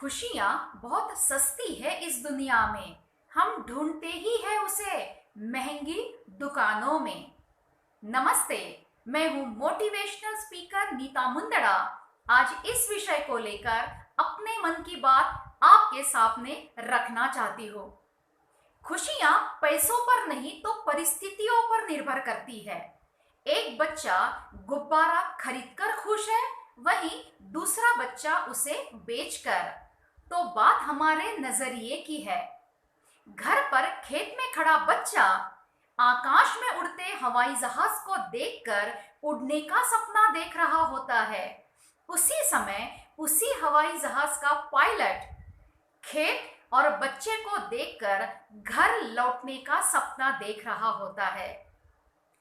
खुशियाँ बहुत सस्ती है इस दुनिया में। हम ढूंढते ही है उसे महंगी दुकानों में। नमस्ते, मैं हूँ मोटिवेशनल स्पीकर नीता मुंदड़ा। आज इस विषय को लेकर अपने मन की बात आपके सामने रखना चाहती हूँ। खुशियाँ पैसों पर नहीं तो परिस्थितियों पर निर्भर करती है। एक बच्चा गुब्बारा खरीदकर खुश है, वहीं दूसरा बच्चा उसे बेचकर। तो बात हमारे नजरिए की है। घर पर खेत में खड़ा बच्चा आकाश में उड़ते हवाई जहाज को देखकर उड़ने का सपना देख रहा होता है। उसी समय उसी हवाई जहाज का पायलट खेत और बच्चे को देखकर घर लौटने का सपना देख रहा होता है।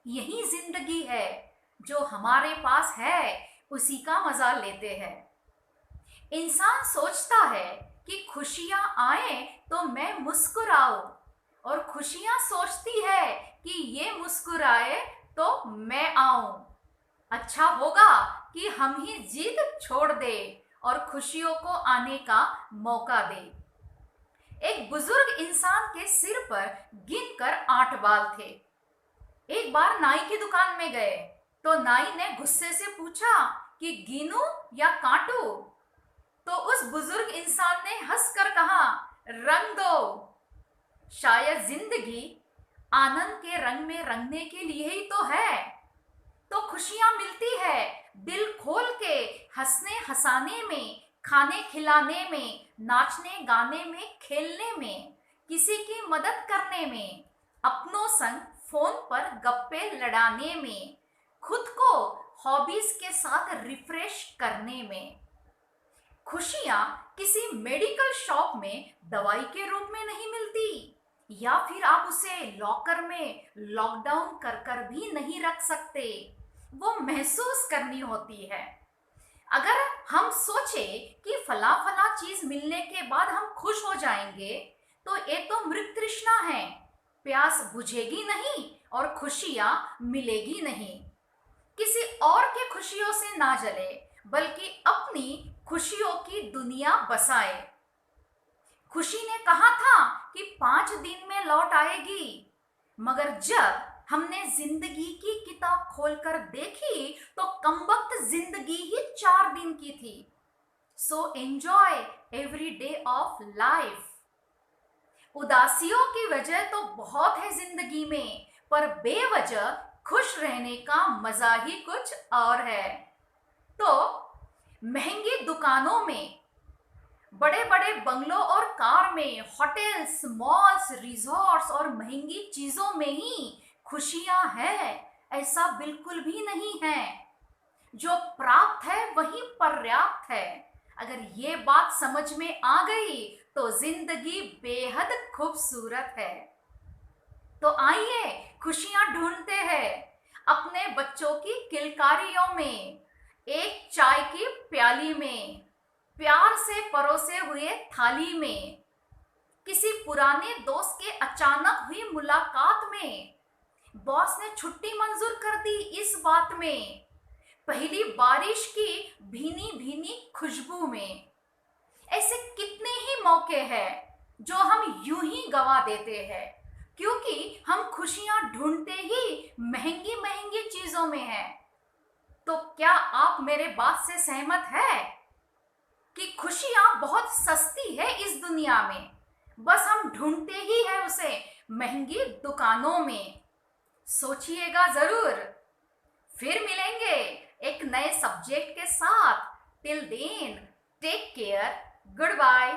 यही जिंदगी है, जो हमारे पास है उसी का मजा लेते हैं। इंसान सोचता है कि खुशियां आए तो मैं मुस्कुराऊं, और खुशियां सोचती है कि ये मुस्कुराए तो मैं आऊं। अच्छा होगा कि हम ही जिद छोड़ दे और खुशियों को आने का मौका दे। एक बुजुर्ग इंसान के सिर पर गिनकर 8 बाल थे। एक बार नाई की दुकान में गए तो नाई ने गुस्से से पूछा कि गिनूं या काटूं? तो उस बुजुर्ग इंसान ने हंसकर कहा, रंग दो। शायद जिंदगी आनंद के रंग में रंगने के लिए ही तो है। तो खुशियां मिलती है दिल खोल के हंसने हंसाने में, खाने खिलाने में, नाचने गाने में, खेलने में, किसी की मदद करने में, अपनों संग फोन पर गप्पे लड़ाने में, खुद को हॉबीज के साथ रिफ्रेश करने में। खुशियां किसी मेडिकल शॉप में दवाई के रूप में नहीं मिलती, या फिर आप उसे लॉकर में लॉकडाउन कर कर भी नहीं रख सकते। वो महसूस करनी होती है। अगर हम सोचे कि फला फला चीज मिलने के बाद हम खुश हो जाएंगे, तो ये तो मृत तृष्णा है। प्यास बुझेगी नहीं और खुशियां मिलेगी नहीं। किसी और के खुशियों से ना जले, बल्कि अपनी खुशियों की दुनिया बसाए। खुशी ने कहा था कि 5 दिन में लौट आएगी, मगर जब हमने जिंदगी की किताब खोलकर देखी तो कमबख्त जिंदगी ही 4 दिन की थी। So enjoy every day of life. उदासियों की वजह तो बहुत है जिंदगी में, पर बेवजह खुश रहने का मजा ही कुछ और है। तो महंगी दुकानों में, बड़े बड़े बंगलों और कार में, होटल्स, मॉल्स, रिजॉर्ट्स और महंगी चीजों में ही खुशियां है, ऐसा बिल्कुल भी नहीं है। जो प्राप्त है वही पर्याप्त है। अगर ये बात समझ में आ गई तो जिंदगी बेहद खूबसूरत है। तो आइए खुशियां ढूंढते हैं अपने बच्चों की किलकारियों में, एक चाय की प्याली में, प्यार से परोसे हुए थाली में, किसी पुराने दोस्त के अचानक हुई मुलाकात में, बॉस ने छुट्टी मंजूर कर दी इस बात में, पहली बारिश की भीनी भीनी खुशबू में। ऐसे कितने ही मौके हैं जो हम यूं ही गवा देते हैं, क्योंकि हम खुशियां ढूंढते ही महंगी महंगी चीजों में हैं। तो क्या आप मेरे बात से सहमत है कि खुशियां बहुत सस्ती है इस दुनिया में, बस हम ढूंढते ही है उसे महंगी दुकानों में। सोचिएगा जरूर। फिर मिलेंगे एक नए सब्जेक्ट के साथ। Till then, take care, good bye.